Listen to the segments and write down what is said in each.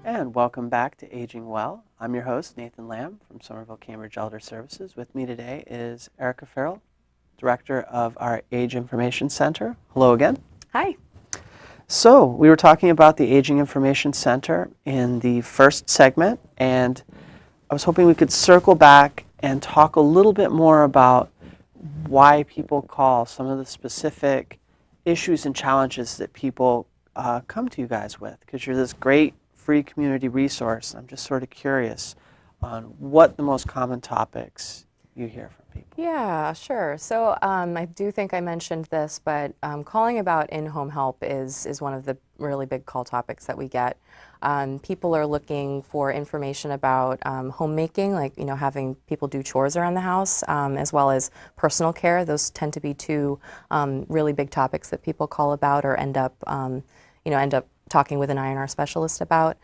And welcome back to Aging Well. I'm your host, Nathan Lamb from Somerville-Cambridge Elder Services. With me today is Erica Farrell, Director of our Age Information Center. Hello again. Hi. So we were talking about the Aging Information Center in the first segment, and I was hoping we could circle back and talk a little bit more about why people call, some of the specific issues and challenges that people come to you guys with, because you're this great free community resource. I'm just sort of curious on what the most common topics you hear from people. Yeah, sure. So I do think I mentioned this, but calling about in-home help is one of the really big call topics that we get. People are looking for information about homemaking, like having people do chores around the house, as well as personal care. Those tend to be two really big topics that people call about or end up talking with an I&R specialist about.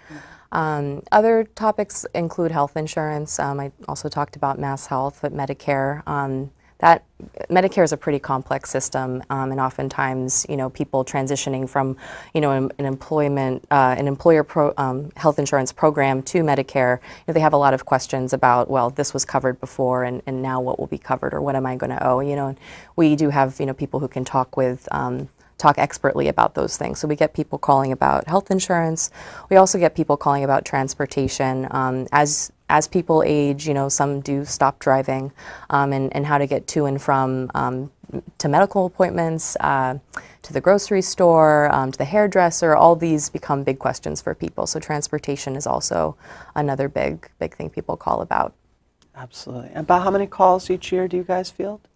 Other topics include health insurance. I also talked about Mass Health, but Medicare. Medicare is a pretty complex system, and oftentimes, people transitioning from, an employer health insurance program to Medicare, they have a lot of questions about, well, this was covered before, and now what will be covered, or what am I going to owe? And we do have, people who can talk expertly about those things. So we get people calling about health insurance. We also get people calling about transportation. As people age, some do stop driving, and how to get to and from to medical appointments, to the grocery store, to the hairdresser. All these become big questions for people. So transportation is also another big thing people call about. Absolutely. About how many calls each year do you guys field?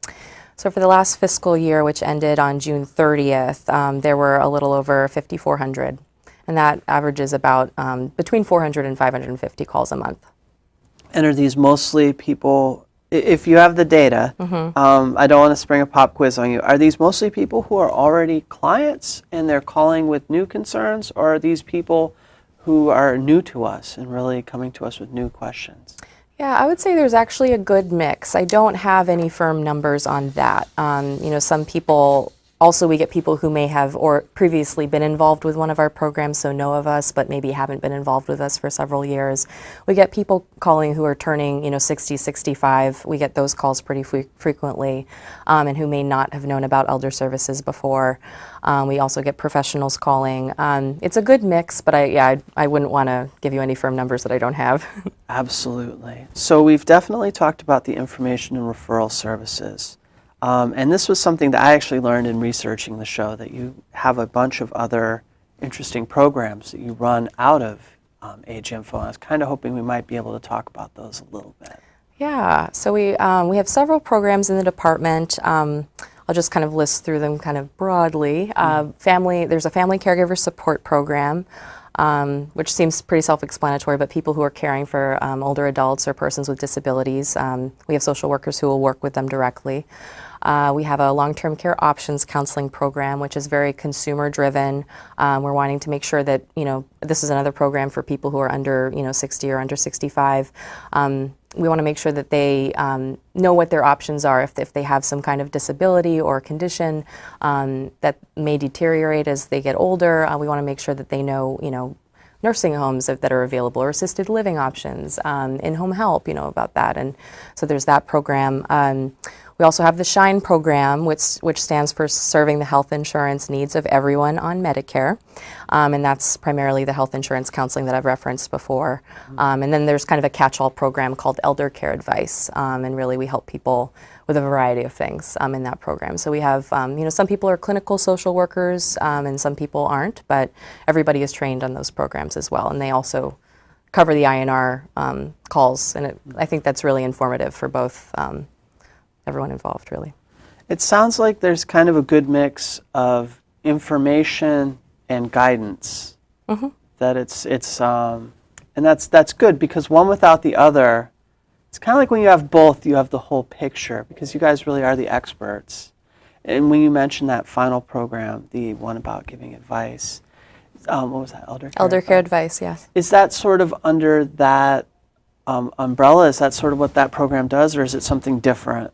So for the last fiscal year, which ended on June 30th, there were a little over 5,400, and that averages about between 400 and 550 calls a month. And are these mostly people, if you have the data, I don't want to spring a pop quiz on you, are these mostly people who are already clients and they're calling with new concerns, or are these people who are new to us and really coming to us with new questions? Yeah, I would say there's actually a good mix. I don't have any firm numbers on that. Some people, also we get people who may have or previously been involved with one of our programs, so know of us, but maybe haven't been involved with us for several years. We get people calling who are turning, 60, 65. We get those calls pretty frequently, and who may not have known about elder services before. We also get professionals calling. It's a good mix, but I wouldn't want to give you any firm numbers that I don't have. Absolutely. So we've definitely talked about the information and referral services. And this was something that I actually learned in researching the show, that you have a bunch of other interesting programs that you run out of Age Info. I was kind of hoping we might be able to talk about those a little bit. Yeah, so we have several programs in the department. I'll just kind of list through them kind of broadly. There's a family caregiver support program, which seems pretty self-explanatory, but people who are caring for older adults or persons with disabilities. We have social workers who will work with them directly. We have a long-term care options counseling program, which is very consumer-driven. We're wanting to make sure that, this is another program for people who are under, 60 or under 65. We want to make sure that they know what their options are if they have some kind of disability or condition that may deteriorate as they get older. We want to make sure that they know, nursing homes that are available, or assisted living options, in-home help, about that. And so there's that program. We also have the SHINE program, which stands for Serving the Health Insurance Needs of Everyone on Medicare. And that's primarily the health insurance counseling that I've referenced before. And then there's kind of a catch-all program called Elder Care Advice. And really we help people with a variety of things in that program. So we have, some people are clinical social workers and some people aren't, but everybody is trained on those programs as well. And they also cover the I&R calls. And I think that's really informative for both everyone involved, really. It sounds like there's kind of a good mix of information and guidance. That and that's good, because one without the other, it's kind of like when you have both, you have the whole picture, because you guys really are the experts. And when you mentioned that final program, the one about giving advice, what was that, Elder Care Advice, yes. Is that sort of under that umbrella? Is that sort of what that program does, or is it something different?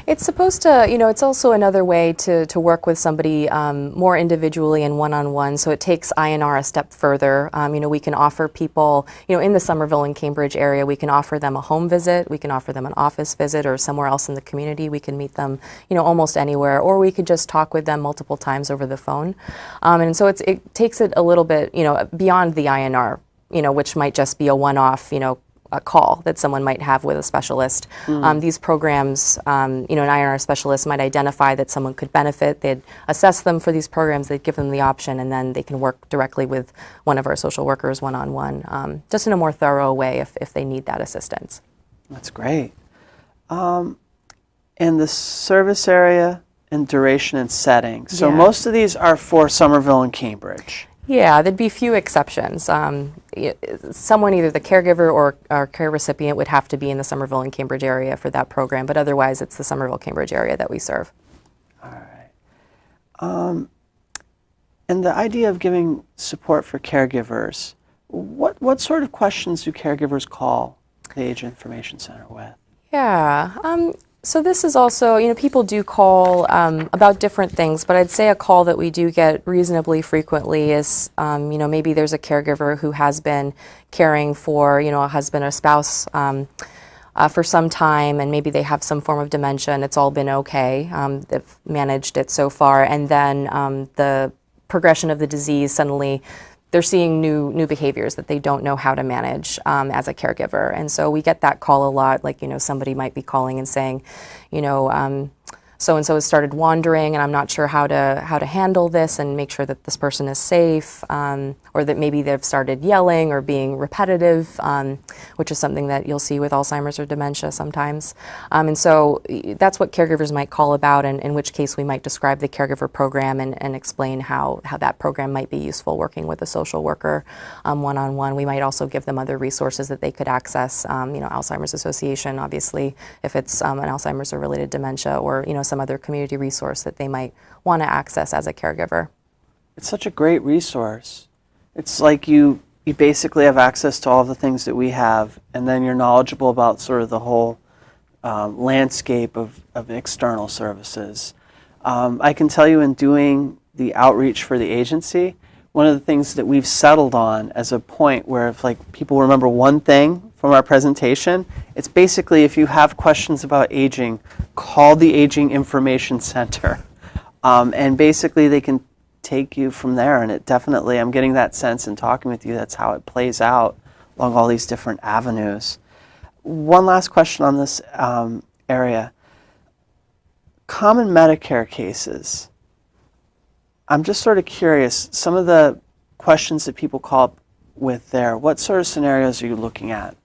It's supposed to, it's also another way to work with somebody more individually and one-on-one, so it takes INR a step further. We can offer people, in the Somerville and Cambridge area, we can offer them a home visit, we can offer them an office visit, or somewhere else in the community. We can meet them, almost anywhere, or we could just talk with them multiple times over the phone. And so it takes it a little bit, beyond the INR, which might just be a one-off, a call that someone might have with a specialist. These programs, an INR specialist might identify that someone could benefit. They'd assess them for these programs. They'd give them the option, and then they can work directly with one of our social workers one-on-one, just in a more thorough way if they need that assistance. That's great. And the service area and duration and setting. So most of these are for Somerville and Cambridge. Yeah, there'd be few exceptions. Someone, either the caregiver or our care recipient, would have to be in the Somerville and Cambridge area for that program, but otherwise it's the Somerville-Cambridge area that we serve. All right. And the idea of giving support for caregivers, what sort of questions do caregivers call the Aging Information Center with? Yeah. So this is also, people do call about different things, but I'd say a call that we do get reasonably frequently is, maybe there's a caregiver who has been caring for, a husband or spouse for some time, and maybe they have some form of dementia and it's all been okay. They've managed it so far, and then the progression of the disease, suddenly they're seeing new behaviors that they don't know how to manage as a caregiver. And so we get that call a lot, like, somebody might be calling and saying, so-and-so has started wandering and I'm not sure how to handle this and make sure that this person is safe, or that maybe they've started yelling or being repetitive, which is something that you'll see with Alzheimer's or dementia sometimes. And so that's what caregivers might call about, and in which case we might describe the caregiver program and explain how that program might be useful working with a social worker one-on-one. We might also give them other resources that they could access, Alzheimer's Association, obviously, if it's an Alzheimer's or related dementia, or, some other community resource that they might want to access as a caregiver. It's such a great resource. It's like you basically have access to all the things that we have, and then you're knowledgeable about sort of the whole landscape of external services. I can tell you, in doing the outreach for the agency, one of the things that we've settled on as a point where if people remember one thing from our presentation, it's basically, if you have questions about aging, call the Aging Information Center. And basically they can take you from there, and it definitely, I'm getting that sense in talking with you, that's how it plays out along all these different avenues. One last question on this area. Common Medicare cases. I'm just sort of curious, some of the questions that people call up with there, what sort of scenarios are you looking at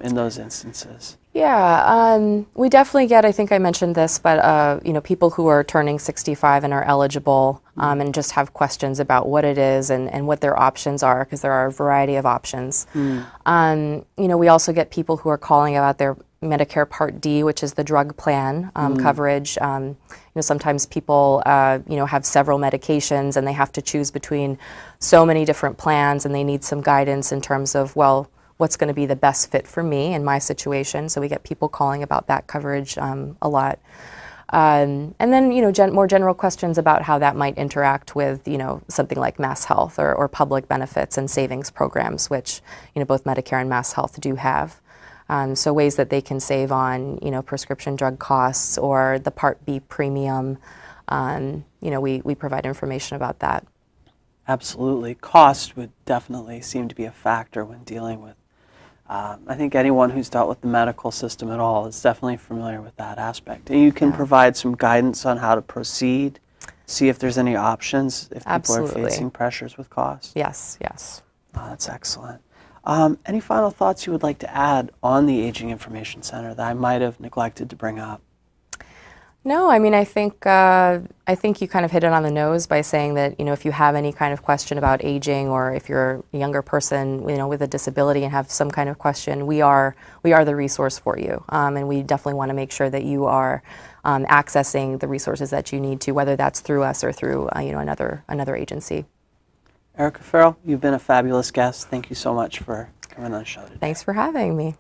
in those instances? Yeah, we definitely get, I think I mentioned this, but people who are turning 65 and are eligible and just have questions about what it is and what their options are, because there are a variety of options. We also get people who are calling about their Medicare Part D, which is the drug plan coverage. Sometimes people have several medications and they have to choose between so many different plans, and they need some guidance in terms of, well, what's going to be the best fit for me in my situation. So we get people calling about that coverage a lot. And then, more general questions about how that might interact with, something like Mass Health or public benefits and savings programs, which, both Medicare and Mass Health do have. So ways that they can save on, prescription drug costs or the Part B premium. We provide information about that. Absolutely. Cost would definitely seem to be a factor when dealing with, I think anyone who's dealt with the medical system at all is definitely familiar with that aspect. And you can provide some guidance on how to proceed, see if there's any options if people are facing pressures with cost. Yes, yes. Oh, that's excellent. Any final thoughts you would like to add on the Aging Information Center that I might have neglected to bring up? No, I mean, I think you kind of hit it on the nose by saying that, if you have any kind of question about aging, or if you're a younger person, with a disability and have some kind of question, we are the resource for you. And we definitely want to make sure that you are accessing the resources that you need to, whether that's through us or through, another agency. Erica Farrell, you've been a fabulous guest. Thank you so much for coming on the show today. Thanks for having me.